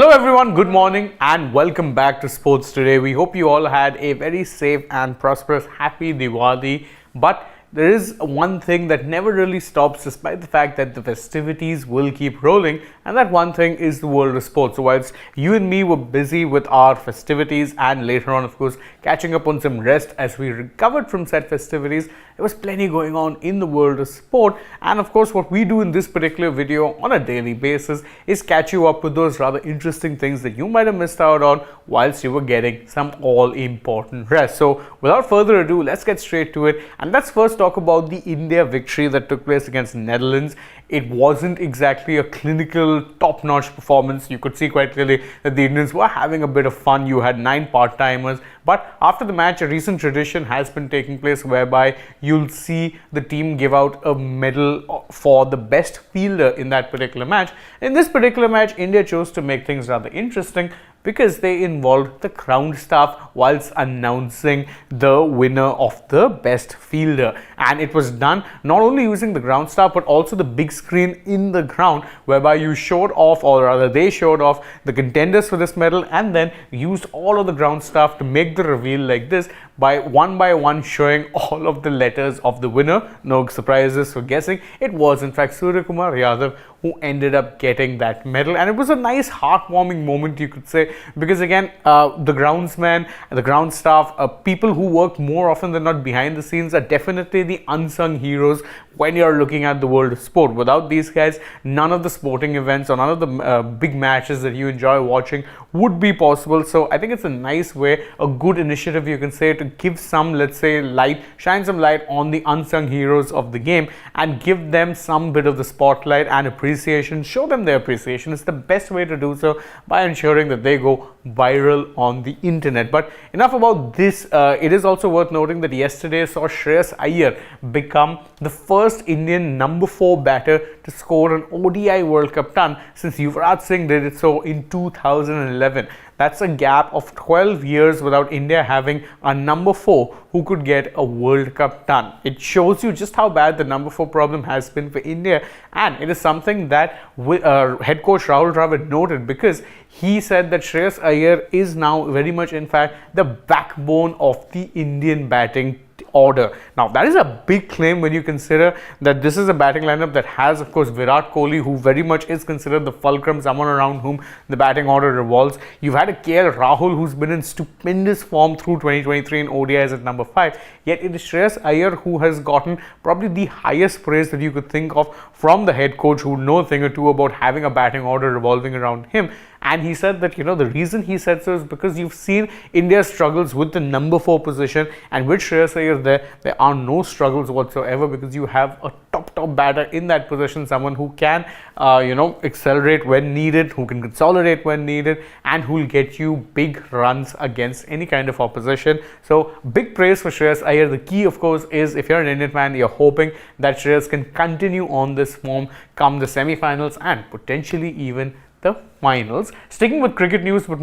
Hello everyone, good morning and welcome back to Sports Today. We hope you all had a very safe and prosperous happy Diwali. But there is one thing that never really stops despite the fact that the festivities will keep rolling, and that one thing is the world of sports. So whilst you and me were busy with our festivities and later on of course catching up on some rest as we recovered from said festivities, there was plenty going on in the world of sport. And of course what we do in this particular video on a daily basis is catch you up with those rather interesting things that you might have missed out on whilst you were getting some all important rest. So without further ado, let's get straight to it, and let's first talk about the India victory that took place against Netherlands. It wasn't exactly a clinical top-notch performance. You could see quite clearly that the Indians were having a bit of fun. You had 9 part-timers, but after the match a recent tradition has been taking place whereby you'll see the team give out a medal for the best fielder in that particular match. In this particular match, India chose to make things rather interesting because they involved the ground staff whilst announcing the winner of the best fielder, and it was done not only using the ground staff but also the big screen in the ground, whereby you showed off, or rather they showed off, the contenders for this medal and then used all of the ground staff to make the reveal like this by one showing all of the letters of the winner. No surprises for guessing, it was in fact Surya Kumar Yadav who ended up getting that medal. And it was a nice heartwarming moment, you could say, because again the groundsmen, the ground staff, people who work more often than not behind the scenes are definitely the unsung heroes when you're looking at the world of sport. Without these guys, none of the sporting events or none of the big matches that you enjoy watching would be possible. So I think it's a nice way, a good initiative you can say, to give some, let's say, light, shine some light on the unsung heroes of the game and give them some bit of the spotlight and appreciation, show them their appreciation. It's the best way to do so, by ensuring that they go viral on the internet. But enough about this. It is also worth noting that yesterday saw Shreyas Iyer become the first Indian number 4 batter to score an ODI World Cup ton since Yuvraj Singh did it so in 2011. That's a gap of 12 years without India having a number 4 who could get a World Cup ton. It shows you just how bad the number 4 problem has been for India, and it is something that head coach Rahul Dravid noted, because he said that Shreyas Iyer is now very much in fact the backbone of the Indian batting order. Now that is a big claim when you consider that this is a batting lineup that has of course Virat Kohli, who very much is considered the fulcrum, someone around whom the batting order revolves. You've had a KL Rahul who's been in stupendous form through 2023 in ODIs at number 5, yet it is Shreyas Iyer who has gotten probably the highest praise that you could think of from the head coach, who knows a thing or two about having a batting order revolving around him. And he said that, the reason he said so is because you've seen India's struggles with the number 4 position, and with Shreyas Iyer there are no struggles whatsoever, because you have a top batter in that position, someone who can accelerate when needed, who can consolidate when needed, and who will get you big runs against any kind of opposition. So big praise for Shreyas Iyer. The key of course is, if you're an Indian fan, you're hoping that Shreyas can continue on this form come the semi-finals and potentially even the finals. Sticking with cricket news, but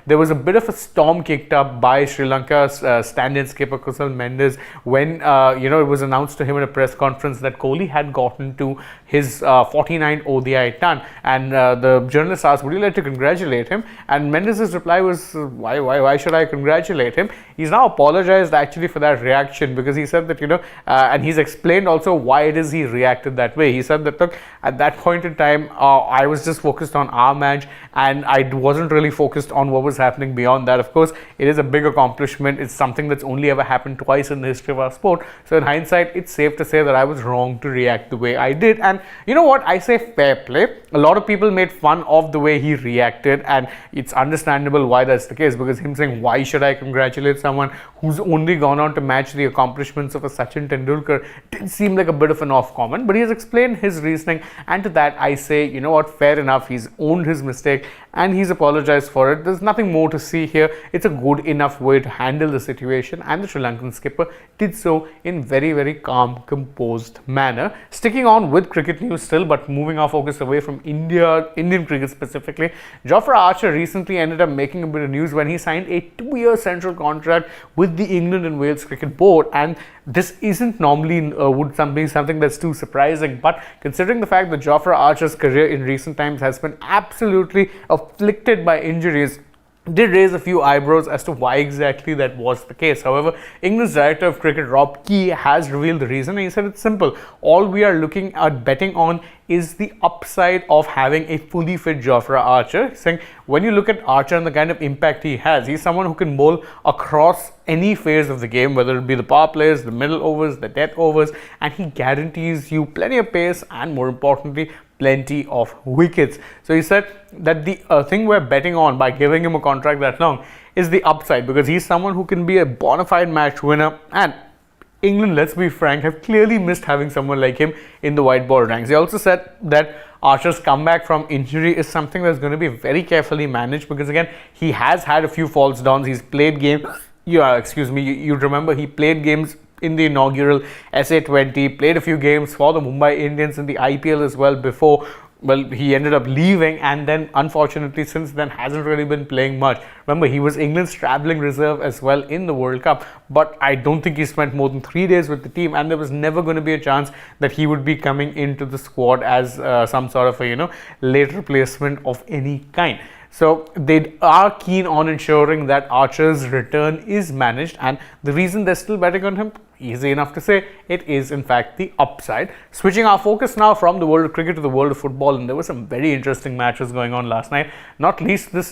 there was a bit of a storm kicked up by Sri Lanka's stand-in skipper Kusal Mendes when it was announced to him in a press conference that Kohli had gotten to his 49 ODI ton, and the journalist asked, would you like to congratulate him? And Mendes' reply was, why should I congratulate him? He's now apologized actually for that reaction, because he said that and he's explained also why it is he reacted that way. He said that, look, at that point in time I was just focused on our match and I wasn't really focused on what was happening beyond that. Of course, it is a big accomplishment. It's something that's only ever happened twice in the history of our sport. So in hindsight, it's safe to say that I was wrong to react the way I did. And you know what? I say fair play. A lot of people made fun of the way he reacted, and it's understandable why that's the case, because him saying, why should I congratulate someone who's only gone on to match the accomplishments of a Sachin Tendulkar, did seem like a bit of an off comment. But he has explained his reasoning, and to that I say, you know what, fair enough. He's owned his mistake and he's apologized for it. There's nothing more to see here. It's a good enough way to handle the situation, and the Sri Lankan skipper did so in very calm, composed manner. Sticking on with cricket news still, but moving our focus away from Indian cricket specifically, Jofra Archer recently ended up making a bit of news when he signed a 2-year central contract with with the England and Wales Cricket Board, and this isn't normally would something that's too surprising, but considering the fact that Jofra Archer's career in recent times has been absolutely afflicted by injuries, did raise a few eyebrows as to why exactly that was the case. However, England's director of cricket, Rob Key, has revealed the reason, and he said it's simple. All we are looking at betting on is the upside of having a fully fit Jofra Archer, saying when you look at Archer and the kind of impact he has, he's someone who can bowl across any phase of the game, whether it be the power plays, the middle overs, the death overs, and he guarantees you plenty of pace and, more importantly, plenty of wickets. So he said that the thing we're betting on by giving him a contract that long is the upside, because he's someone who can be a bona fide match winner, and England, let's be frank, have clearly missed having someone like him in the white ball ranks. He also said that Archer's comeback from injury is something that's going to be very carefully managed, because again, he has had a few false dawns. He's played games, you remember he played games in the inaugural SA20, played a few games for the Mumbai Indians in the IPL as well before, well, he ended up leaving, and then unfortunately since then hasn't really been playing much. Remember, he was England's travelling reserve as well in the World Cup, but I don't think he spent more than 3 days with the team, and there was never going to be a chance that he would be coming into the squad as some sort of a late replacement of any kind. So they are keen on ensuring that Archer's return is managed, and the reason they're still betting on him, easy enough to say, it is in fact the upside. Switching our focus now from the world of cricket to the world of football, and there were some very interesting matches going on last night, not least this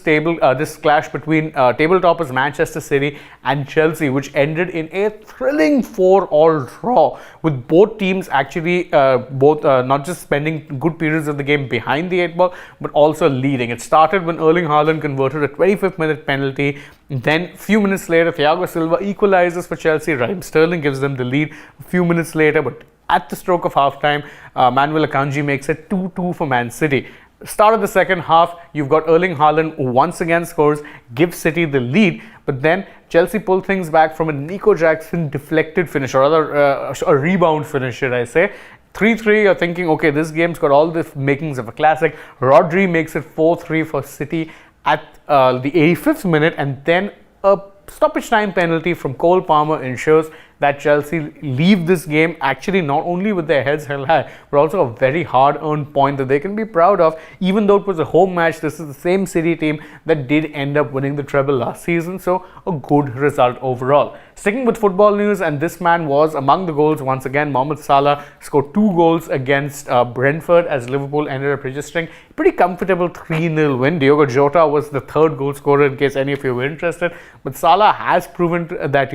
clash between table toppers Manchester City and Chelsea, which ended in a thrilling 4-all draw, with both teams actually not just spending good periods of the game behind the 8 ball, but also leading. It started when Erling Haaland converted a 25th minute penalty. Then, a few minutes later, Thiago Silva equalizes for Chelsea. Raheem Sterling gives them the lead a few minutes later, but at the stroke of half-time, Manuel Akanji makes it 2-2 for Man City. Start of the second half, you've got Erling Haaland who once again scores, gives City the lead, but then Chelsea pull things back from a Nico Jackson deflected finish, or rather a rebound finish, should I say. 3-3, you're thinking, okay, this game's got all the makings of a classic. Rodri makes it 4-3 for City at the 85th minute, and then a stoppage time penalty from Cole Palmer ensures that Chelsea leave this game actually not only with their heads held high, but also a very hard-earned point that they can be proud of. Even though it was a home match, this is the same City team that did end up winning the treble last season, so a good result overall. Sticking with football news, and this man was among the goals once again. Mohamed Salah scored 2 goals against Brentford as Liverpool ended up registering a pretty comfortable 3-0 win. Diogo Jota was the 3rd goal scorer, in case any of you were interested, but Salah has proven that,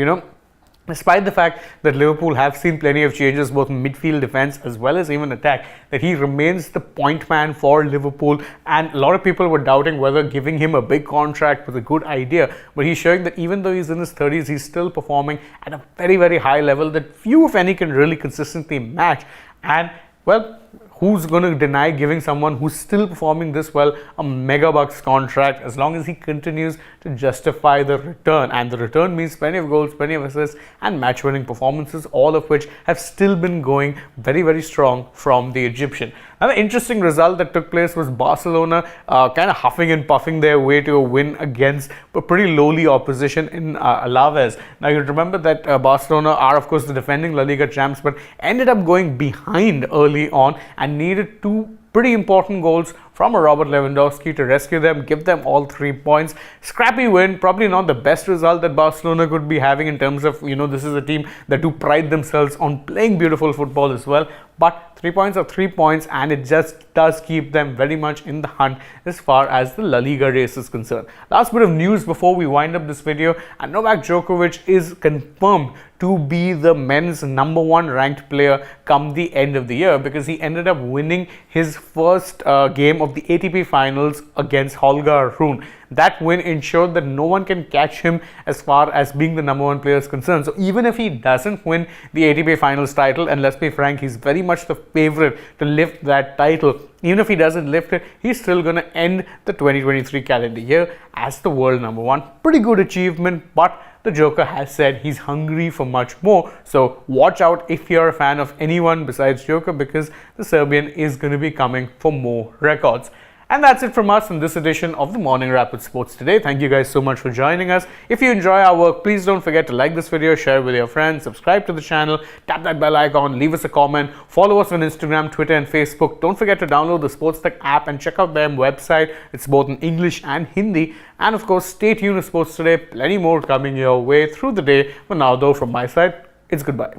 despite the fact that Liverpool have seen plenty of changes both in midfield, defence as well as even attack, that he remains the point man for Liverpool, and a lot of people were doubting whether giving him a big contract was a good idea, but he's showing that even though he's in his 30s, he's still performing at a very, very high level that few, if any, can really consistently match. And well, who's going to deny giving someone who's still performing this well a mega bucks contract, as long as he continues to justify the return? And the return means plenty of goals, plenty of assists, and match-winning performances, all of which have still been going very, very strong from the Egyptian. Another interesting result that took place was Barcelona kind of huffing and puffing their way to a win against a pretty lowly opposition in Alaves. Now, you remember that Barcelona are, of course, the defending La Liga champs, but ended up going behind early on and needed 2 pretty important goals from a Robert Lewandowski to rescue them, give them all 3 points. Scrappy win, probably not the best result that Barcelona could be having in terms of, this is a team that do pride themselves on playing beautiful football as well. But 3 points are 3 points, and it just does keep them very much in the hunt as far as the La Liga race is concerned. Last bit of news before we wind up this video, and Novak Djokovic is confirmed to be the men's #1 ranked player come the end of the year, because he ended up winning his first game of the ATP finals against Holger Rune. That win ensured that no one can catch him as far as being the #1 player is concerned. So even if he doesn't win the ATP finals title, and let's be frank, he's very much the favorite to lift that title, even if he doesn't lift it, he's still going to end the 2023 calendar year as the world #1. Pretty good achievement, but the Joker has said he's hungry for much more. So watch out if you're a fan of anyone besides Joker, because the Serbian is going to be coming for more records. And that's it from us in this edition of the Morning Rapid Sports Today. Thank you guys so much for joining us. If you enjoy our work, please don't forget to like this video, share with your friends, subscribe to the channel, tap that bell icon, leave us a comment, follow us on Instagram, Twitter and Facebook. Don't forget to download the SportsTak app and check out their website. It's both in English and Hindi. And of course, stay tuned to Sports Today. Plenty more coming your way through the day. For now though, from my side, it's goodbye.